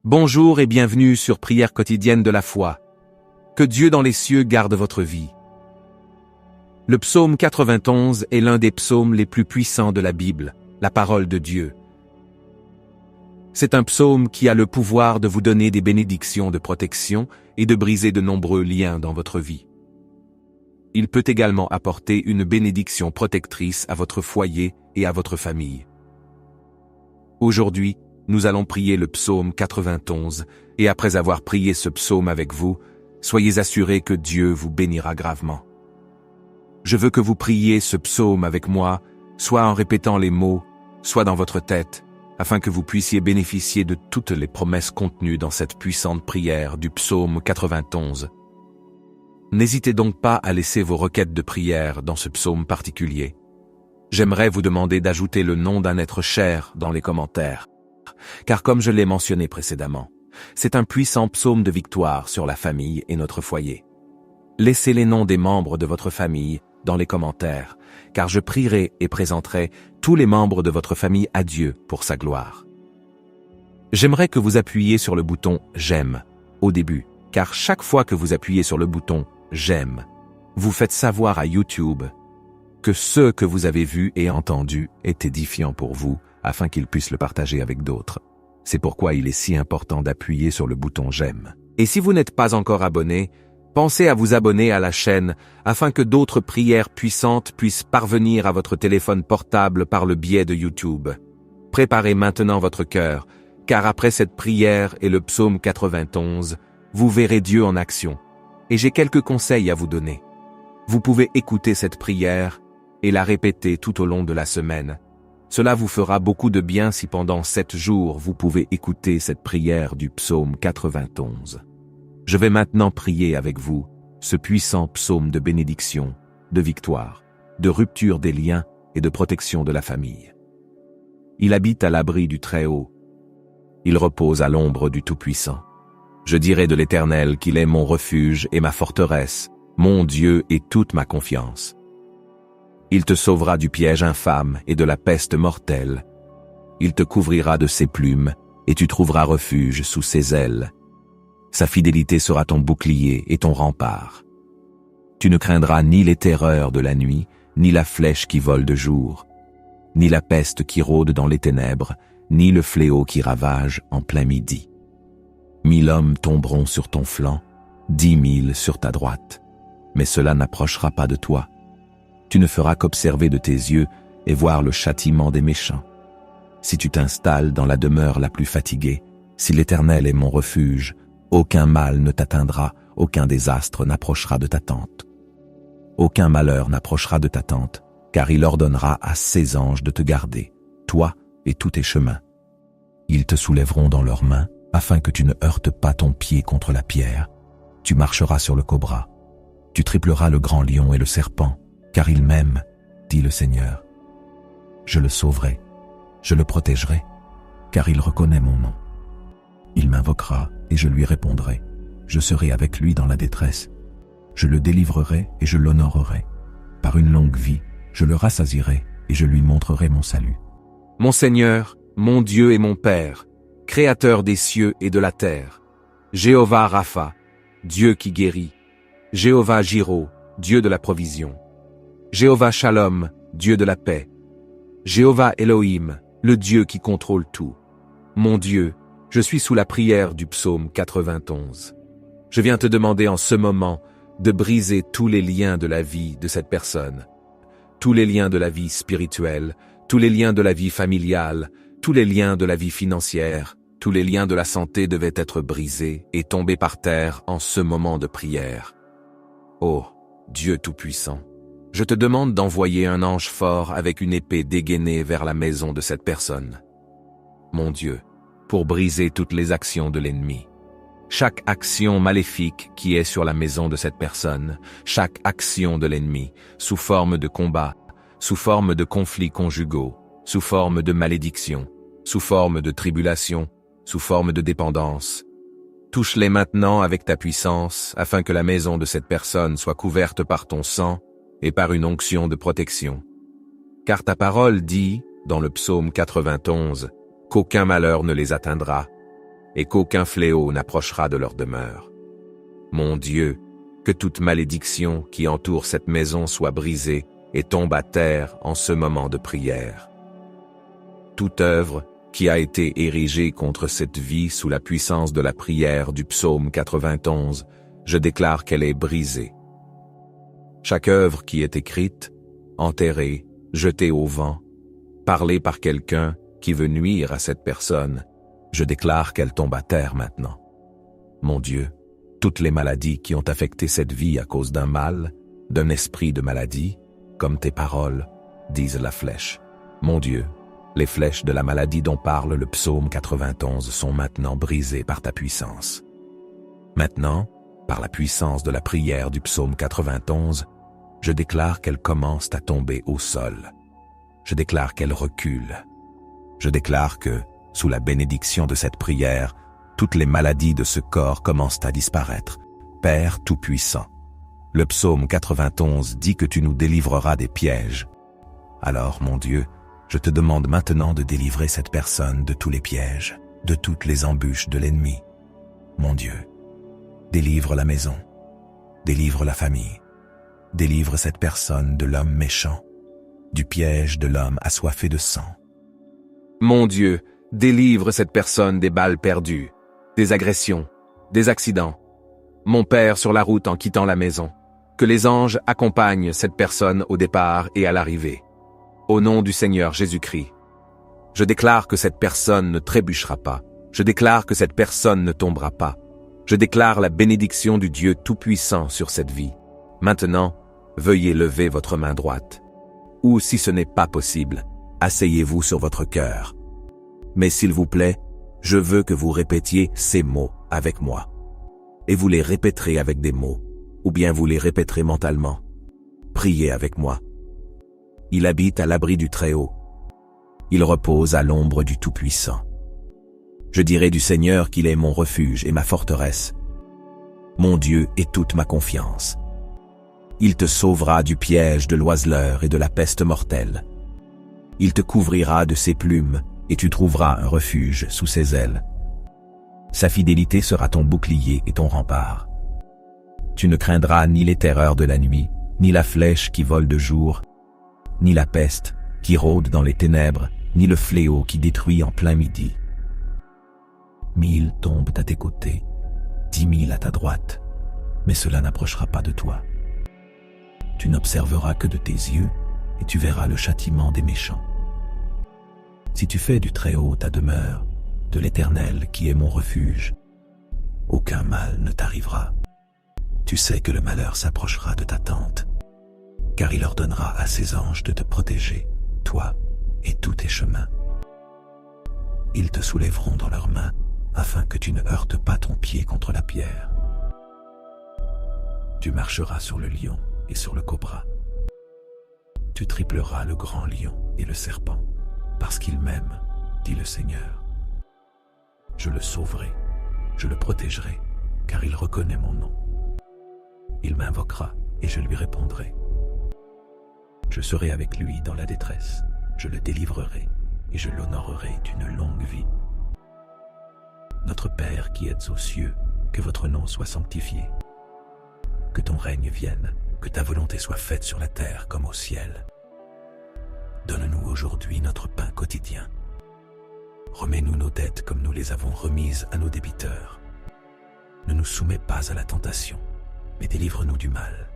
Bonjour et bienvenue sur Prière quotidienne de la foi. Que Dieu dans les cieux garde votre vie. Le psaume 91 est l'un des psaumes les plus puissants de la Bible, la parole de Dieu. C'est un psaume qui a le pouvoir de vous donner des bénédictions de protection et de briser de nombreux liens dans votre vie. Il peut également apporter une bénédiction protectrice à votre foyer et à votre famille. Aujourd'hui, nous allons prier le psaume 91, et après avoir prié ce psaume avec vous, soyez assurés que Dieu vous bénira gravement. Je veux que vous priez ce psaume avec moi, soit en répétant les mots, soit dans votre tête, afin que vous puissiez bénéficier de toutes les promesses contenues dans cette puissante prière du psaume 91. N'hésitez donc pas à laisser vos requêtes de prière dans ce psaume particulier. J'aimerais vous demander d'ajouter le nom d'un être cher dans les commentaires. Car comme je l'ai mentionné précédemment, c'est un puissant psaume de victoire sur la famille et notre foyer. Laissez les noms des membres de votre famille dans les commentaires, car je prierai et présenterai tous les membres de votre famille à Dieu pour sa gloire. J'aimerais que vous appuyiez sur le bouton « J'aime » au début, car chaque fois que vous appuyez sur le bouton « J'aime », vous faites savoir à YouTube que ce que vous avez vu et entendu est édifiant pour vous, afin qu'il puisse le partager avec d'autres. C'est pourquoi il est si important d'appuyer sur le bouton « J'aime ». Et si vous n'êtes pas encore abonné, pensez à vous abonner à la chaîne afin que d'autres prières puissantes puissent parvenir à votre téléphone portable par le biais de YouTube. Préparez maintenant votre cœur, car après cette prière et le psaume 91, vous verrez Dieu en action. Et j'ai quelques conseils à vous donner. Vous pouvez écouter cette prière et la répéter tout au long de la semaine. Cela vous fera beaucoup de bien si pendant 7 jours vous pouvez écouter cette prière du psaume 91. Je vais maintenant prier avec vous ce puissant psaume de bénédiction, de victoire, de rupture des liens et de protection de la famille. Il habite à l'abri du Très-Haut. Il repose à l'ombre du Tout-Puissant. Je dirai de l'Éternel qu'il est mon refuge et ma forteresse, mon Dieu et toute ma confiance. Il te sauvera du piège infâme et de la peste mortelle. Il te couvrira de ses plumes, et tu trouveras refuge sous ses ailes. Sa fidélité sera ton bouclier et ton rempart. Tu ne craindras ni les terreurs de la nuit, ni la flèche qui vole de jour, ni la peste qui rôde dans les ténèbres, ni le fléau qui ravage en plein midi. 1000 hommes tomberont sur ton flanc, 10 000 sur ta droite, mais cela n'approchera pas de toi. Tu ne feras qu'observer de tes yeux et voir le châtiment des méchants. Si tu t'installes dans la demeure la plus fatiguée, si l'Éternel est mon refuge, aucun mal ne t'atteindra, aucun désastre n'approchera de ta tente. Aucun malheur n'approchera de ta tente, car il ordonnera à ses anges de te garder, toi et tous tes chemins. Ils te soulèveront dans leurs mains, afin que tu ne heurtes pas ton pied contre la pierre. Tu marcheras sur le cobra. Tu tripleras le grand lion et le serpent, car il m'aime, dit le Seigneur. Je le sauverai, je le protégerai, car il reconnaît mon nom. Il m'invoquera et je lui répondrai. Je serai avec lui dans la détresse. Je le délivrerai et je l'honorerai. Par une longue vie, je le rassasierai et je lui montrerai mon salut. Mon Seigneur, mon Dieu et mon Père, Créateur des cieux et de la terre, Jéhovah Rapha, Dieu qui guérit, Jéhovah Jiro, Dieu de la provision, Jéhovah Shalom, Dieu de la paix, Jéhovah Elohim, le Dieu qui contrôle tout. Mon Dieu, je suis sous la prière du psaume 91. Je viens te demander en ce moment de briser tous les liens de la vie de cette personne, tous les liens de la vie spirituelle, tous les liens de la vie familiale, tous les liens de la vie financière, tous les liens de la santé devaient être brisés et tomber par terre en ce moment de prière. Ô Dieu Tout-Puissant, je te demande d'envoyer un ange fort avec une épée dégainée vers la maison de cette personne. Mon Dieu, pour briser toutes les actions de l'ennemi. Chaque action maléfique qui est sur la maison de cette personne, chaque action de l'ennemi, sous forme de combat, sous forme de conflits conjugaux, sous forme de malédiction, sous forme de tribulation, sous forme de dépendance. Touche-les maintenant avec ta puissance, afin que la maison de cette personne soit couverte par ton sang et par une onction de protection. Car ta parole dit, dans le psaume 91, qu'aucun malheur ne les atteindra, et qu'aucun fléau n'approchera de leur demeure. Mon Dieu, que toute malédiction qui entoure cette maison soit brisée et tombe à terre en ce moment de prière. Toute œuvre qui a été érigée contre cette vie sous la puissance de la prière du psaume 91, je déclare qu'elle est brisée. Chaque œuvre qui est écrite, enterrée, jetée au vent, parlée par quelqu'un qui veut nuire à cette personne, je déclare qu'elle tombe à terre maintenant. Mon Dieu, toutes les maladies qui ont affecté cette vie à cause d'un mal, d'un esprit de maladie, comme tes paroles, disent la flèche. Mon Dieu, les flèches de la maladie dont parle le psaume 91 sont maintenant brisées par ta puissance. Maintenant, par la puissance de la prière du psaume 91, je déclare qu'elles commencent à tomber au sol. Je déclare qu'elles reculent. Je déclare que, sous la bénédiction de cette prière, toutes les maladies de ce corps commencent à disparaître. Père Tout-Puissant, le psaume 91 dit que tu nous délivreras des pièges. Alors, mon Dieu, je te demande maintenant de délivrer cette personne de tous les pièges, de toutes les embûches de l'ennemi. Mon Dieu, délivre la maison, délivre la famille, délivre cette personne de l'homme méchant, du piège de l'homme assoiffé de sang. Mon Dieu, délivre cette personne des balles perdues, des agressions, des accidents. Mon Père sur la route en quittant la maison. Que les anges accompagnent cette personne au départ et à l'arrivée. Au nom du Seigneur Jésus-Christ. Je déclare que cette personne ne trébuchera pas. Je déclare que cette personne ne tombera pas. Je déclare la bénédiction du Dieu Tout-Puissant sur cette vie. Maintenant, veuillez lever votre main droite. Ou si ce n'est pas possible, asseyez-vous sur votre cœur. Mais s'il vous plaît, je veux que vous répétiez ces mots avec moi. Et vous les répéterez avec des mots, ou bien vous les répéterez mentalement. Priez avec moi. Il habite à l'abri du Très-Haut. Il repose à l'ombre du Tout-Puissant. Je dirai du Seigneur qu'il est mon refuge et ma forteresse. Mon Dieu est toute ma confiance. Il te sauvera du piège de l'oiseleur et de la peste mortelle. Il te couvrira de ses plumes et tu trouveras un refuge sous ses ailes. Sa fidélité sera ton bouclier et ton rempart. Tu ne craindras ni les terreurs de la nuit, ni la flèche qui vole de jour, ni la peste qui rôde dans les ténèbres, ni le fléau qui détruit en plein midi. 1000 tombent à tes côtés, 10 000 à ta droite, mais cela n'approchera pas de toi. Tu n'observeras que de tes yeux et tu verras le châtiment des méchants. Si tu fais du Très-Haut ta demeure, de l'Éternel qui est mon refuge, aucun mal ne t'arrivera. Tu sais que le malheur s'approchera de ta tente, car il ordonnera à ses anges de te protéger, toi et tous tes chemins. Ils te soulèveront dans leurs mains, afin que tu ne heurtes pas ton pied contre la pierre. Tu marcheras sur le lion et sur le cobra. Tu tripleras le grand lion et le serpent, parce qu'il m'aime, dit le Seigneur. Je le sauverai, je le protégerai, car il reconnaît mon nom. Il m'invoquera et je lui répondrai. Je serai avec lui dans la détresse, je le délivrerai et je l'honorerai d'une longue vie. Notre Père qui êtes aux cieux, que votre nom soit sanctifié. Que ton règne vienne, que ta volonté soit faite sur la terre comme au ciel. Donne-nous aujourd'hui notre pain quotidien. Remets-nous nos dettes comme nous les avons remises à nos débiteurs. Ne nous soumets pas à la tentation, mais délivre-nous du mal.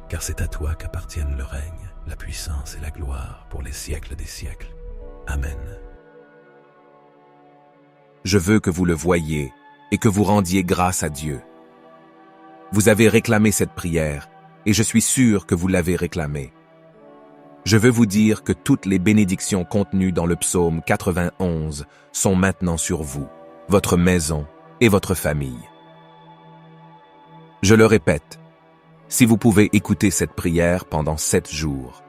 Car c'est à toi qu'appartiennent le règne, la puissance et la gloire pour les siècles des siècles. Amen. Je veux que vous le voyiez et que vous rendiez grâce à Dieu. Vous avez réclamé cette prière et je suis sûr que vous l'avez réclamée. Je veux vous dire que toutes les bénédictions contenues dans le psaume 91 sont maintenant sur vous, votre maison et votre famille. Je le répète, si vous pouvez écouter cette prière pendant 7 jours.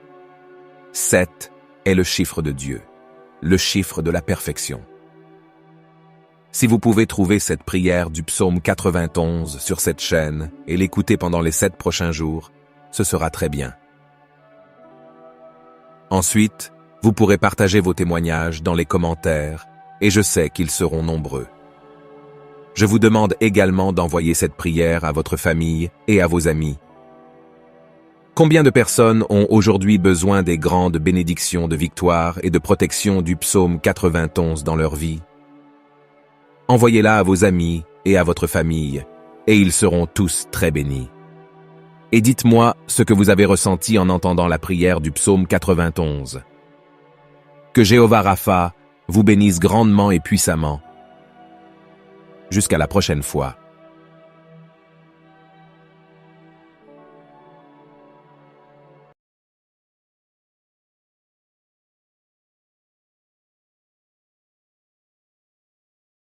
7 est le chiffre de Dieu, le chiffre de la perfection. Si vous pouvez trouver cette prière du psaume 91 sur cette chaîne et l'écouter pendant les 7 prochains jours, ce sera très bien. Ensuite, vous pourrez partager vos témoignages dans les commentaires et je sais qu'ils seront nombreux. Je vous demande également d'envoyer cette prière à votre famille et à vos amis. Combien de personnes ont aujourd'hui besoin des grandes bénédictions de victoire et de protection du psaume 91 dans leur vie? Envoyez-la à vos amis et à votre famille, et ils seront tous très bénis. Et dites-moi ce que vous avez ressenti en entendant la prière du psaume 91. Que Jéhovah Rapha vous bénisse grandement et puissamment. Jusqu'à la prochaine fois.